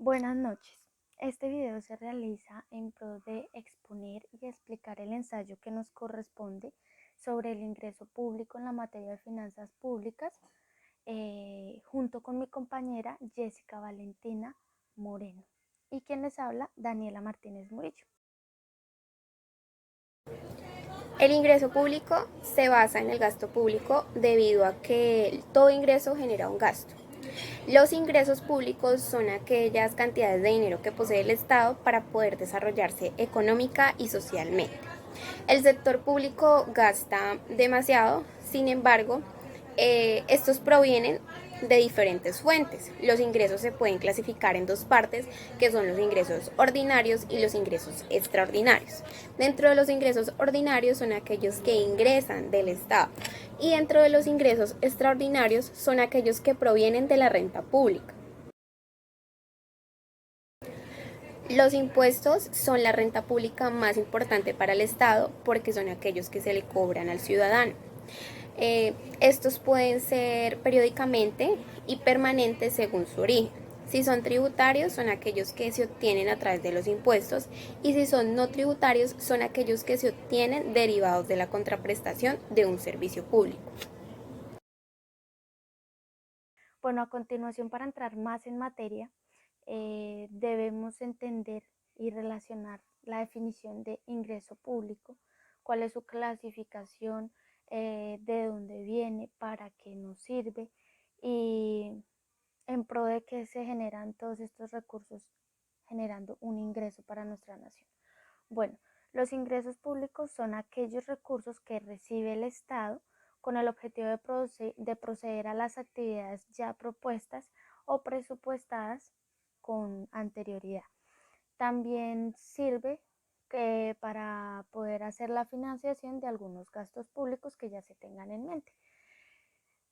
Buenas noches. Este video se realiza en pro de exponer y explicar el ensayo que nos corresponde sobre el ingreso público en la materia de finanzas públicas, junto con mi compañera Jessica Valentina Moreno y quien les habla, Daniela Martínez Murillo. El ingreso público se basa en el gasto público debido a que todo ingreso genera un gasto. Los ingresos públicos son aquellas cantidades de dinero que posee el Estado para poder desarrollarse económica y socialmente. El sector público gasta demasiado, sin embargo, estos provienen de diferentes fuentes. Los ingresos se pueden clasificar en dos partes, que son los ingresos ordinarios y los ingresos extraordinarios. Dentro de los ingresos ordinarios son aquellos que ingresan del Estado y dentro de los ingresos extraordinarios son aquellos que provienen de la renta pública. Los impuestos son la renta pública más importante para el Estado porque son aquellos que se le cobran al ciudadano. Estos pueden ser periódicamente y permanentes según su origen. Si son tributarios, son aquellos que se obtienen a través de los impuestos, y si son no tributarios, son aquellos que se obtienen derivados de la contraprestación de un servicio público. Bueno, a continuación, para entrar más en materia, debemos entender y relacionar la definición de ingreso público, cuál es su clasificación, de dónde viene, para qué nos sirve y en pro de que se generan todos estos recursos generando un ingreso para nuestra nación. Bueno, los ingresos públicos son aquellos recursos que recibe el Estado con el objetivo de proceder a las actividades ya propuestas o presupuestadas con anterioridad. También sirve para poder hacer la financiación de algunos gastos públicos que ya se tengan en mente.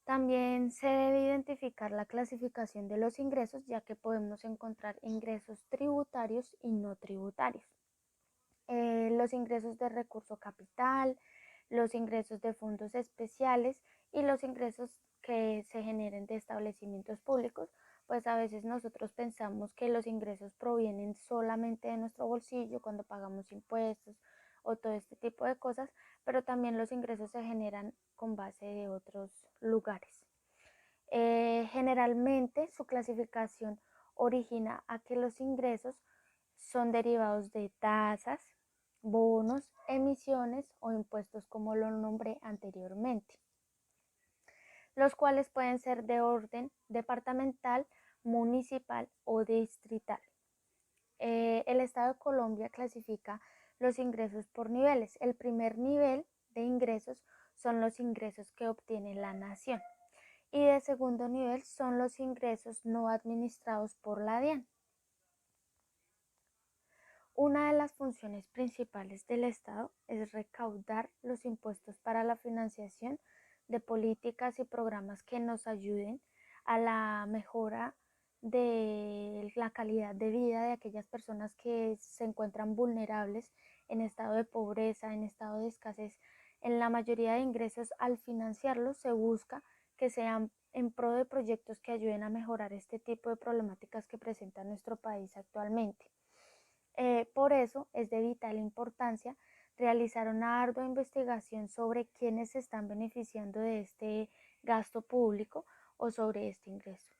También se debe identificar la clasificación de los ingresos, ya que podemos encontrar ingresos tributarios y no tributarios. Los ingresos de recurso capital, los ingresos de fondos especiales y los ingresos que se generen de establecimientos públicos. Pues a veces nosotros pensamos que los ingresos provienen solamente de nuestro bolsillo cuando pagamos impuestos o todo este tipo de cosas, pero también los ingresos se generan con base de otros lugares. Generalmente su clasificación origina a que los ingresos son derivados de tasas, bonos, emisiones o impuestos, como lo nombré anteriormente, los cuales pueden ser de orden departamental, municipal o distrital. El Estado de Colombia clasifica los ingresos por niveles. El primer nivel de ingresos son los ingresos que obtiene la nación y de segundo nivel son los ingresos no administrados por la DIAN. Una de las funciones principales del Estado es recaudar los impuestos para la financiación de políticas y programas que nos ayuden a la mejora de la calidad de vida de aquellas personas que se encuentran vulnerables en estado de pobreza, en estado de escasez. En la mayoría de ingresos, al financiarlos, se busca que sean en pro de proyectos que ayuden a mejorar este tipo de problemáticas que presenta nuestro país actualmente. Por eso es de vital importancia realizar una ardua investigación sobre quiénes se están beneficiando de este gasto público o sobre este ingreso.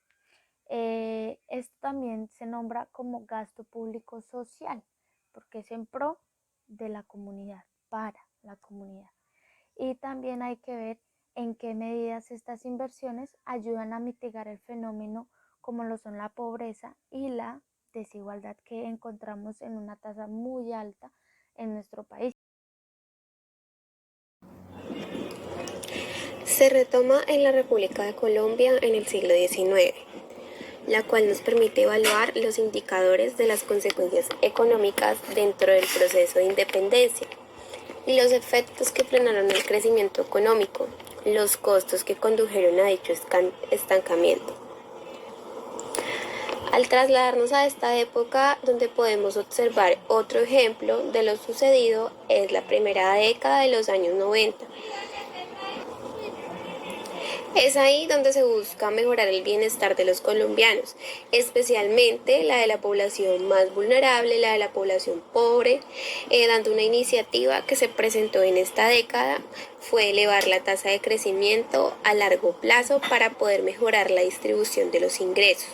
Esto también se nombra como gasto público social, porque es en pro de la comunidad, para la comunidad. Y también hay que ver en qué medidas estas inversiones ayudan a mitigar el fenómeno como lo son la pobreza y la desigualdad que encontramos en una tasa muy alta en nuestro país. Se retoma en la República de Colombia en el siglo XIX, la cual nos permite evaluar los indicadores de las consecuencias económicas dentro del proceso de independencia y los efectos que frenaron el crecimiento económico, los costos que condujeron a dicho estancamiento. Al trasladarnos a esta época, donde podemos observar otro ejemplo de lo sucedido, es la primera década de los años 90. Es ahí donde se busca mejorar el bienestar de los colombianos, especialmente la de la población más vulnerable, la de la población pobre, dando una iniciativa que se presentó en esta década fue elevar la tasa de crecimiento a largo plazo para poder mejorar la distribución de los ingresos.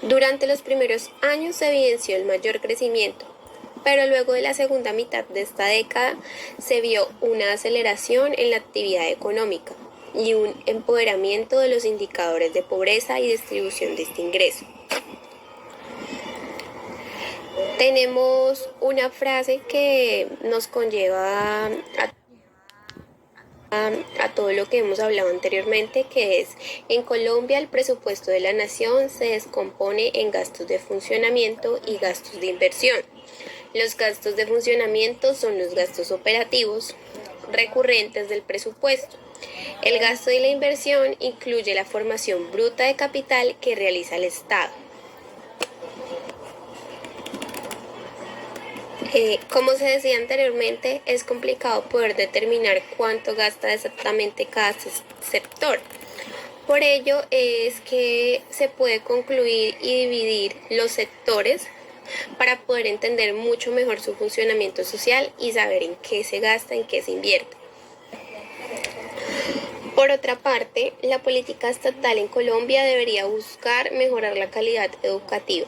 Durante los primeros años se evidenció el mayor crecimiento, pero luego de la segunda mitad de esta década se vio una aceleración en la actividad económica y un empoderamiento de los indicadores de pobreza y distribución de este ingreso. Tenemos una frase que nos conlleva a todo lo que hemos hablado anteriormente, que es: en Colombia el presupuesto de la nación se descompone en gastos de funcionamiento y gastos de inversión. Los gastos de funcionamiento son los gastos operativos recurrentes del presupuesto. El gasto de la inversión incluye la formación bruta de capital que realiza el Estado. Como se decía anteriormente, es complicado poder determinar cuánto gasta exactamente cada sector. Por ello es que se puede concluir y dividir los sectores para poder entender mucho mejor su funcionamiento social y saber en qué se gasta, en qué se invierte. Por otra parte, la política estatal en Colombia debería buscar mejorar la calidad educativa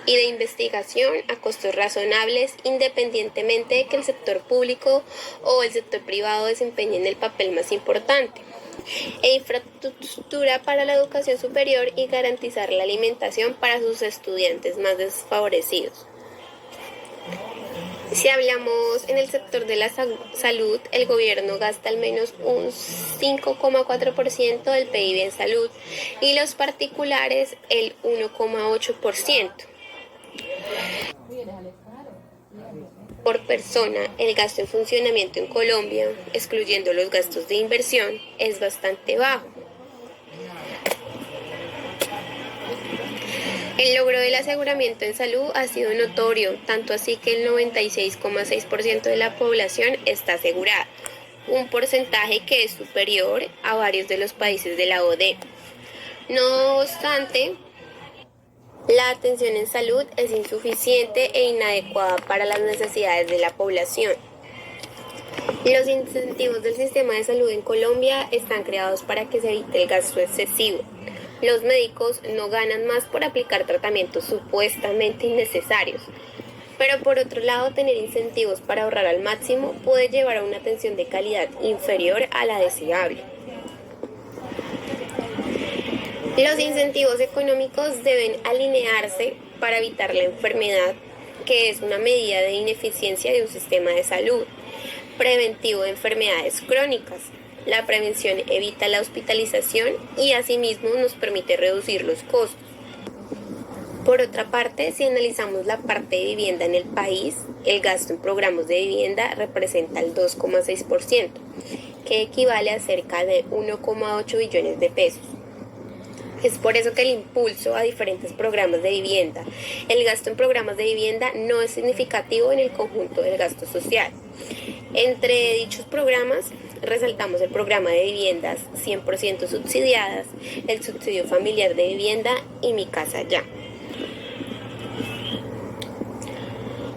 y de investigación a costos razonables, independientemente de que el sector público o el sector privado desempeñen el papel más importante, e infraestructura para la educación superior y garantizar la alimentación para sus estudiantes más desfavorecidos. Si hablamos en el sector de la salud, el gobierno gasta al menos un 5,4% del PIB en salud y los particulares el 1,8%. Por persona, el gasto en funcionamiento en Colombia, excluyendo los gastos de inversión, es bastante bajo. El logro del aseguramiento en salud ha sido notorio, tanto así que el 96,6% de la población está asegurada, un porcentaje que es superior a varios de los países de la OCDE. No obstante, la atención en salud es insuficiente e inadecuada para las necesidades de la población. Los incentivos del sistema de salud en Colombia están creados para que se evite el gasto excesivo. Los médicos no ganan más por aplicar tratamientos supuestamente innecesarios. Pero por otro lado, tener incentivos para ahorrar al máximo puede llevar a una atención de calidad inferior a la deseable. Los incentivos económicos deben alinearse para evitar la enfermedad, que es una medida de ineficiencia de un sistema de salud preventivo de enfermedades crónicas. La prevención evita la hospitalización y asimismo nos permite reducir los costos. Por otra parte, si analizamos la parte de vivienda en el país, el gasto en programas de vivienda representa el 2,6%, que equivale a cerca de 1,8 billones de pesos. Es por eso que el impulso a diferentes programas de vivienda, el gasto en programas de vivienda no es significativo en el conjunto del gasto social. Entre dichos programas resaltamos el programa de viviendas 100% subsidiadas, el subsidio familiar de vivienda y Mi Casa Ya.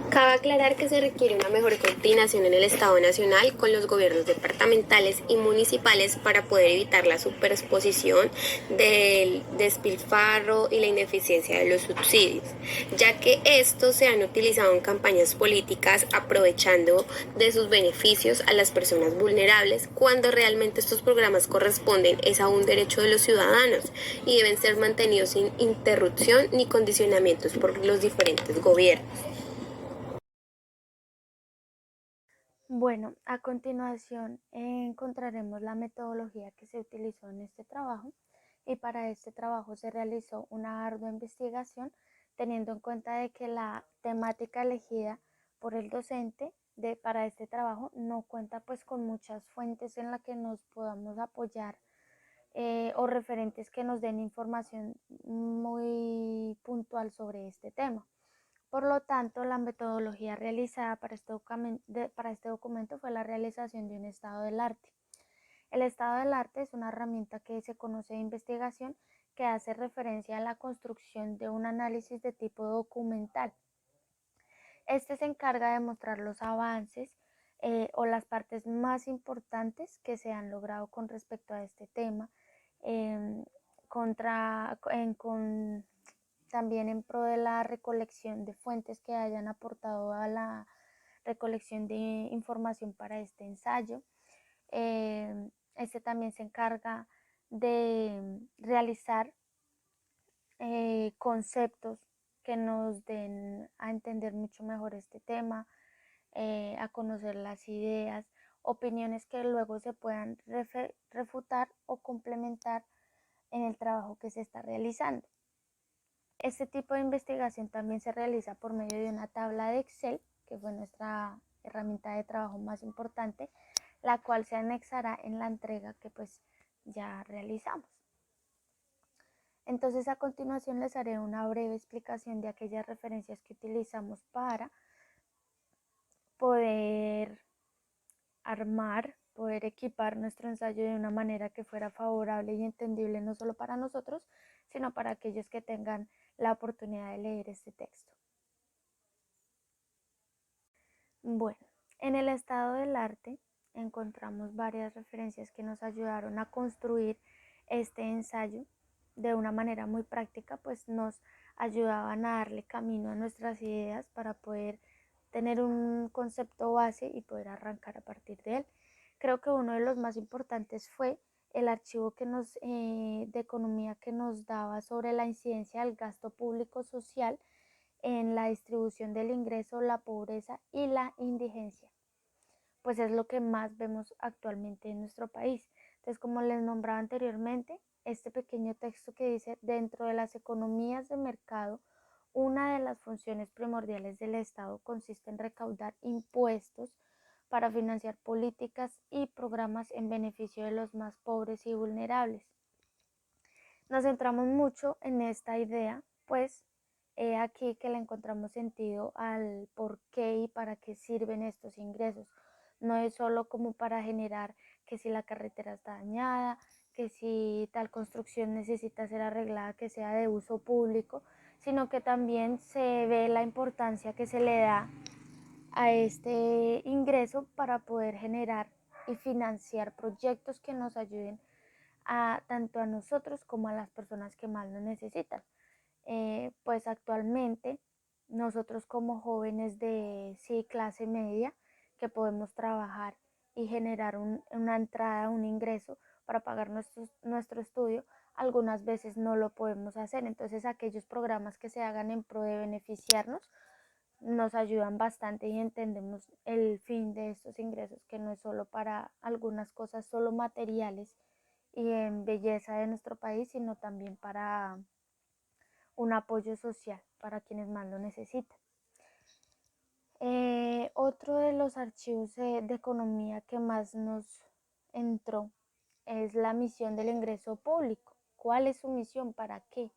Cabe aclarar que se requiere una mejor coordinación en el Estado Nacional con los gobiernos departamentales y municipales para poder evitar la superexposición del despilfarro y la ineficiencia de los subsidios, ya que estos se han utilizado en campañas políticas aprovechando de sus beneficios a las personas vulnerables, cuando realmente estos programas corresponden es a un derecho de los ciudadanos y deben ser mantenidos sin interrupción ni condicionamientos por los diferentes gobiernos. Bueno, a continuación encontraremos la metodología que se utilizó en este trabajo y para este trabajo se realizó una ardua investigación teniendo en cuenta de que la temática elegida por el docente para este trabajo no cuenta pues con muchas fuentes en las que nos podamos apoyar o referentes que nos den información muy puntual sobre este tema. Por lo tanto, la metodología realizada para este documento fue la realización de un estado del arte. El estado del arte es una herramienta que se conoce de investigación que hace referencia a la construcción de un análisis de tipo documental. Este se encarga de mostrar los avances o las partes más importantes que se han logrado con respecto a este tema, eh, también en pro de la recolección de fuentes que hayan aportado a la recolección de información para este ensayo. Este también se encarga de realizar conceptos que nos den a entender mucho mejor este tema, a conocer las ideas, opiniones que luego se puedan refutar o complementar en el trabajo que se está realizando. Este tipo de investigación también se realiza por medio de una tabla de Excel, que fue nuestra herramienta de trabajo más importante, la cual se anexará en la entrega que pues ya realizamos. Entonces a continuación les haré una breve explicación de aquellas referencias que utilizamos para poder poder equipar nuestro ensayo de una manera que fuera favorable y entendible no solo para nosotros, sino para aquellos que tengan la oportunidad de leer este texto. Bueno, en el estado del arte encontramos varias referencias que nos ayudaron a construir este ensayo de una manera muy práctica, pues nos ayudaban a darle camino a nuestras ideas para poder tener un concepto base y poder arrancar a partir de él. Creo que uno de los más importantes fue el archivo de economía que nos daba sobre la incidencia del gasto público social en la distribución del ingreso, la pobreza y la indigencia, pues es lo que más vemos actualmente en nuestro país. Entonces, como les nombraba anteriormente, este pequeño texto que dice, dentro de las economías de mercado, una de las funciones primordiales del Estado consiste en recaudar impuestos para financiar políticas y programas en beneficio de los más pobres y vulnerables. Nos centramos mucho en esta idea, pues he aquí que le encontramos sentido al por qué y para qué sirven estos ingresos. No es solo como para generar que si la carretera está dañada, que si tal construcción necesita ser arreglada, que sea de uso público, sino que también se ve la importancia que se le da a este ingreso para poder generar y financiar proyectos que nos ayuden tanto a nosotros como a las personas que más lo necesitan. Pues actualmente nosotros como jóvenes de clase media que podemos trabajar y generar una entrada, un ingreso para pagar nuestro estudio, algunas veces no lo podemos hacer. Entonces aquellos programas que se hagan en pro de beneficiarnos nos ayudan bastante y entendemos el fin de estos ingresos, que no es solo para algunas cosas solo materiales y en belleza de nuestro país, sino también para un apoyo social para quienes más lo necesitan. Otro de los archivos de economía que más nos entró es la misión del ingreso público. ¿Cuál es su misión? ¿Para qué?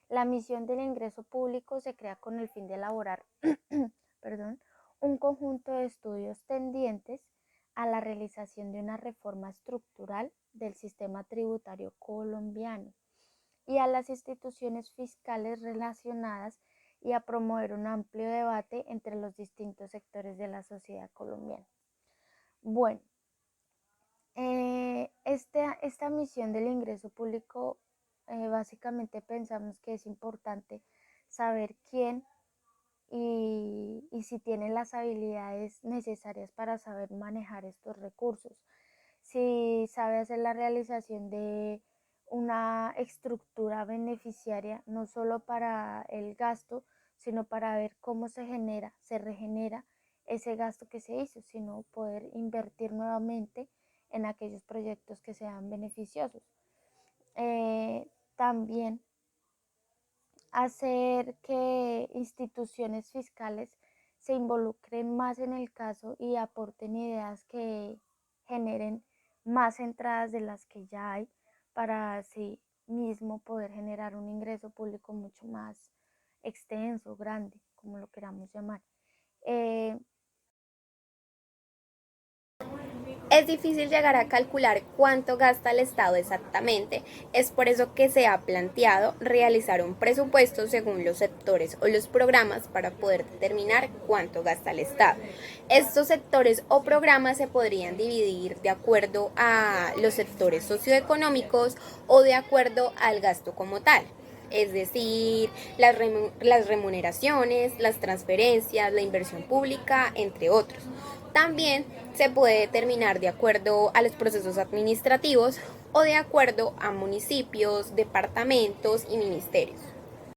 La misión del ingreso público se crea con el fin de elaborar un conjunto de estudios tendientes a la realización de una reforma estructural del sistema tributario colombiano y a las instituciones fiscales relacionadas y a promover un amplio debate entre los distintos sectores de la sociedad colombiana. Bueno, esta misión del ingreso público, básicamente pensamos que es importante saber quién y si tiene las habilidades necesarias para saber manejar estos recursos, si sabe hacer la realización de una estructura beneficiaria, no solo para el gasto, sino para ver cómo se regenera ese gasto que se hizo, sino poder invertir nuevamente en aquellos proyectos que sean beneficiosos. También hacer que instituciones fiscales se involucren más en el caso y aporten ideas que generen más entradas de las que ya hay para así mismo poder generar un ingreso público mucho más extenso, grande, como lo queramos llamar. Es difícil llegar a calcular cuánto gasta el Estado exactamente, es por eso que se ha planteado realizar un presupuesto según los sectores o los programas para poder determinar cuánto gasta el Estado. Estos sectores o programas se podrían dividir de acuerdo a los sectores socioeconómicos o de acuerdo al gasto como tal. Es decir, las remuneraciones, las transferencias, la inversión pública, entre otros. También se puede determinar de acuerdo a los procesos administrativos o de acuerdo a municipios, departamentos y ministerios.